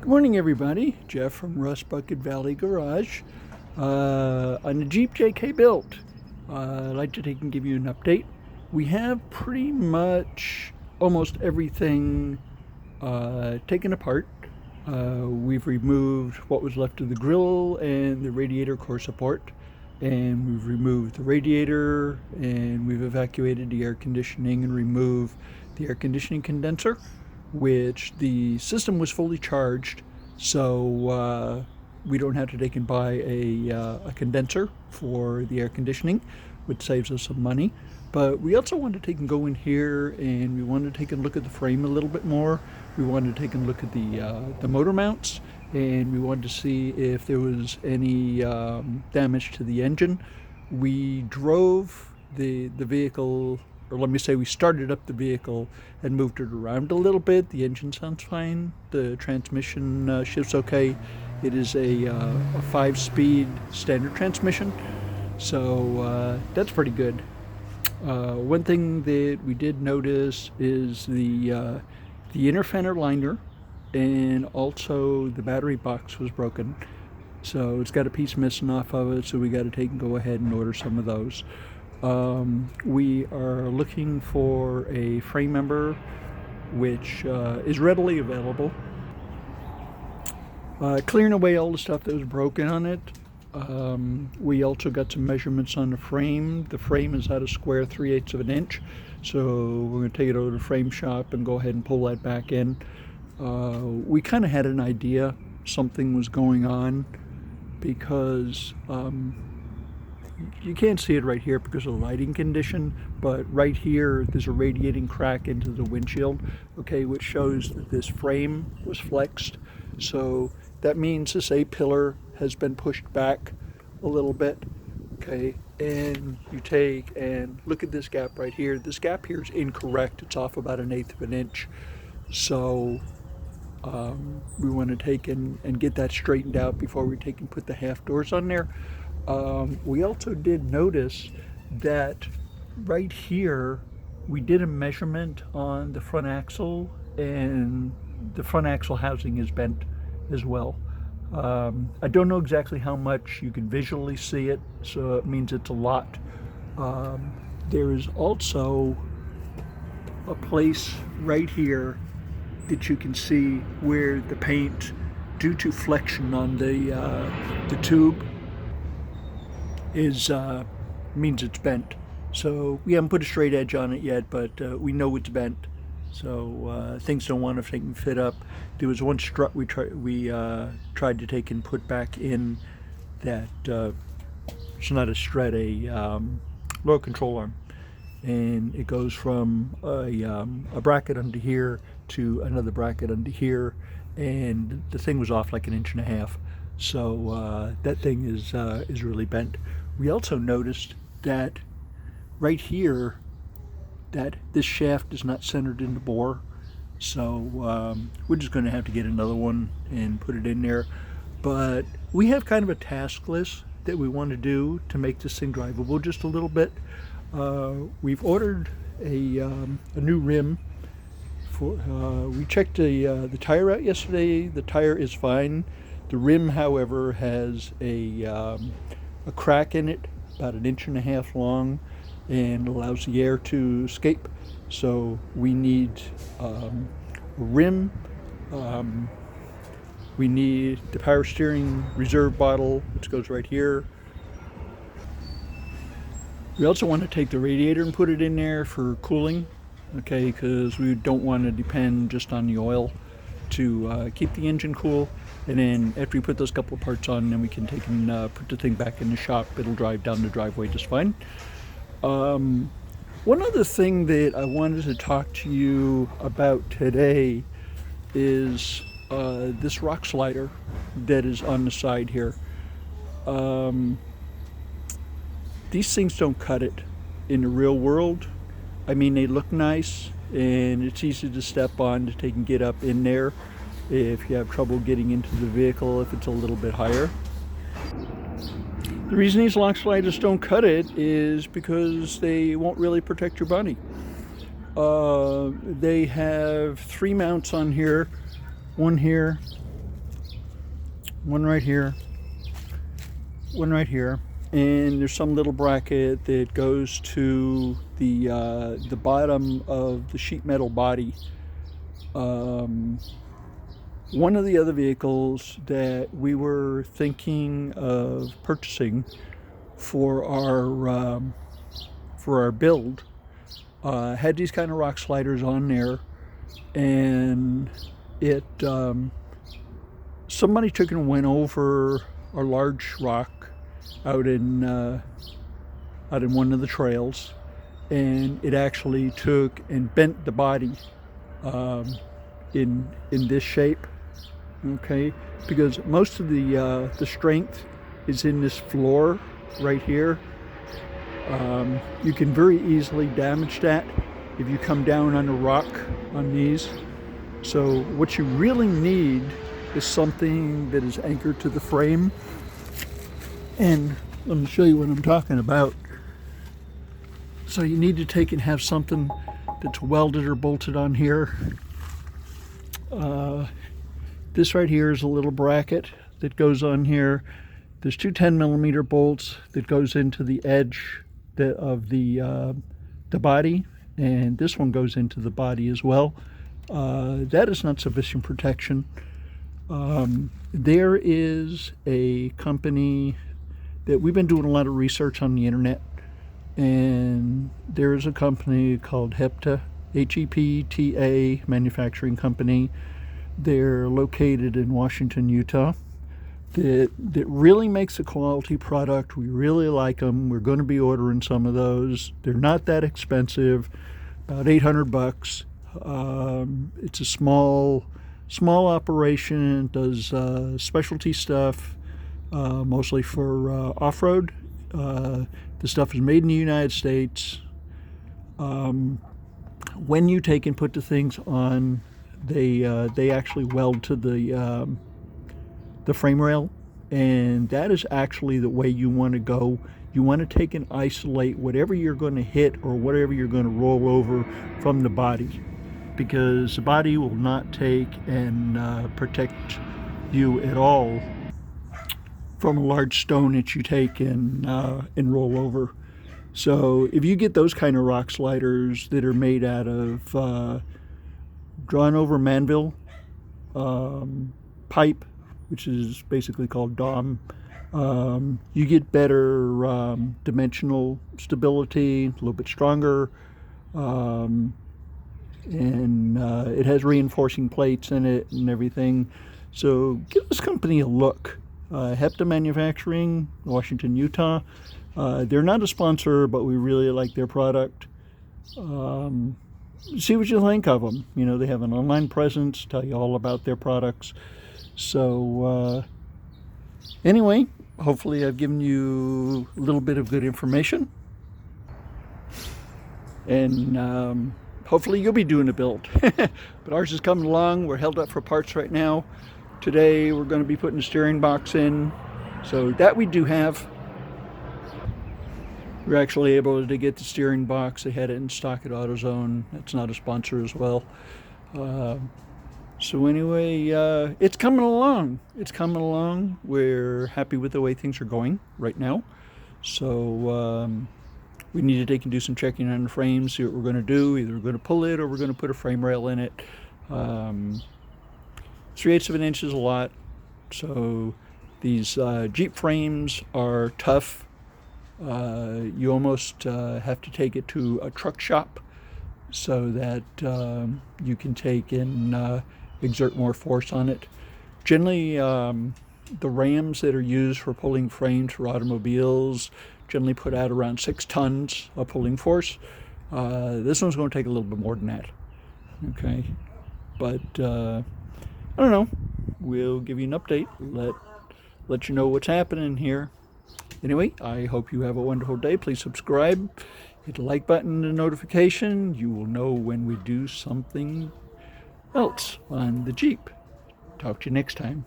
Morning, everybody. Jeff from Rust Bucket Valley Garage. On the Jeep JK built, I'd like to take and give you an update. We have pretty much almost everything taken apart. We've removed what was left of the grill and the radiator core support, and we've removed the radiator, and we've evacuated the air conditioning and removed the air conditioning condenser, which the system was fully charged, so we don't have to take and buy a condenser for the air conditioning, which saves us some money. But we also wanted to take and go in here, and we wanted to take a look at the frame a little bit more. We wanted to take a look at the motor mounts, and we wanted to see if there was any damage to the engine. We drove the vehicle, or let me say we started up the vehicle and moved it around a little bit. The engine sounds fine. The transmission shifts okay. It is a 5-speed standard transmission, so that's pretty good. One thing that we did notice is the inner fender liner, and also the battery box was broken. So it's got a piece missing off of it, so we got to take and go ahead and order some of those. We are looking for a frame member which is readily available. Clearing away all the stuff that was broken on it. We also got some measurements on the frame. The frame is at a square 3/8 of an inch, so we're going to take it over to the frame shop and go ahead and pull that back in. We kind of had an idea something was going on because you can't see it right here because of the lighting condition, but right here there's a radiating crack into the windshield, okay, which shows that this frame was flexed. So that means this A-pillar has been pushed back a little bit, okay, and you take and look at this gap right here. This gap here is incorrect. It's off about 1/8 of an inch. So we want to take and get that straightened out before we take and put the half doors on there. We also did notice that right here we did a measurement on the front axle, and the front axle housing is bent as well. I don't know exactly how much. You can visually see it, so it means it's a lot. There is also a place right here that you can see where the paint, due to flexion on the tube, is means it's bent. So we haven't put a straight edge on it yet, but we know it's bent. So things don't want to take and fit up. There was one strut we tried to take and put back in that it's not a strut, a lower control arm, and it goes from a bracket under here to another bracket under here, and the thing was off like 1.5 inches. So that thing is really bent. We also noticed that right here that this shaft is not centered in the bore, so we're just going to have to get another one and put it in there. But we have kind of a task list that we want to do to make this thing drivable just a little bit. We've ordered a new rim. We checked the tire out yesterday. The tire is fine. The rim, however, has a crack in it about 1.5 inches long, and allows the air to escape. So we need a rim. We need the power steering reserve bottle, which goes right here. We also want to take the radiator and put it in there for cooling, okay, because we don't want to depend just on the oil to keep the engine cool. And then after we put those couple of parts on, then we can take and put the thing back in the shop. It'll drive down the driveway just fine. One other thing that I wanted to talk to you about today is this rock slider that is on the side here. These things don't cut it in the real world. I mean, they look nice, and it's easy to step on to take and get up in there if you have trouble getting into the vehicle if it's a little bit higher. The reason these lock sliders don't cut it is because they won't really protect your body. They have 3 mounts on here, one here, one right here, one right here, and there's some little bracket that goes to the bottom of the sheet metal body. One of the other vehicles that we were thinking of purchasing for our build had these kind of rock sliders on there, and it somebody took and went over a large rock out in one of the trails, and it actually took and bent the body in this shape. Okay, because most of the strength is in this floor right here. You can very easily damage that if you come down on a rock on these. So what you really need is something that is anchored to the frame. And let me show you what I'm talking about. So you need to take and have something that's welded or bolted on here. This right here is a little bracket that goes on here. There's two 10mm bolts that goes into the edge of the body, and this one goes into the body as well. That is not sufficient protection. There is a company that we've been doing a lot of research on the internet, and there is a company called HEPTA, H-E-P-T-A manufacturing company. They're located in Washington, Utah. That really makes a quality product. We really like them. We're going to be ordering some of those. They're not that expensive, about $800. It's a small operation. It does specialty stuff, mostly for off-road. The stuff is made in the United States. When you take and put the things on, they actually weld to the frame rail, and that is actually the way you want to go. You want to take and isolate whatever you're going to hit or whatever you're going to roll over from the body, because the body will not take and protect you at all from a large stone that you take and roll over. So if you get those kind of rock sliders that are made out of drawn over Manville pipe, which is basically called DOM, you get better dimensional stability, a little bit stronger, and it has reinforcing plates in it and everything. So give this company a look. HEPTA Manufacturing, Washington, Utah. They're not a sponsor, but we really like their product. See what you think of them. You know, they have an online presence, tell you all about their products. So anyway, hopefully I've given you a little bit of good information, and hopefully you'll be doing a build. But ours is coming along. We're held up for parts right now. Today we're going to be putting the steering box in, so that we do have. We're actually able to get the steering box. They had it in stock at AutoZone. That's not a sponsor as well. So anyway, it's coming along. It's coming along. We're happy with the way things are going right now. So we need to take and do some checking on the frame, see what we're going to do. Either we're going to pull it or we're going to put a frame rail in it. 3/8 of an inch is a lot. So these Jeep frames are tough. You almost have to take it to a truck shop so that you can take and exert more force on it. Generally, the rams that are used for pulling frames for automobiles generally put out around 6 tons of pulling force. This one's going to take a little bit more than that. Okay, but I don't know. We'll give you an update. Let you know what's happening here. Anyway, I hope you have a wonderful day. Please subscribe, hit the like button and notification. You will know when we do something else on the Jeep. Talk to you next time.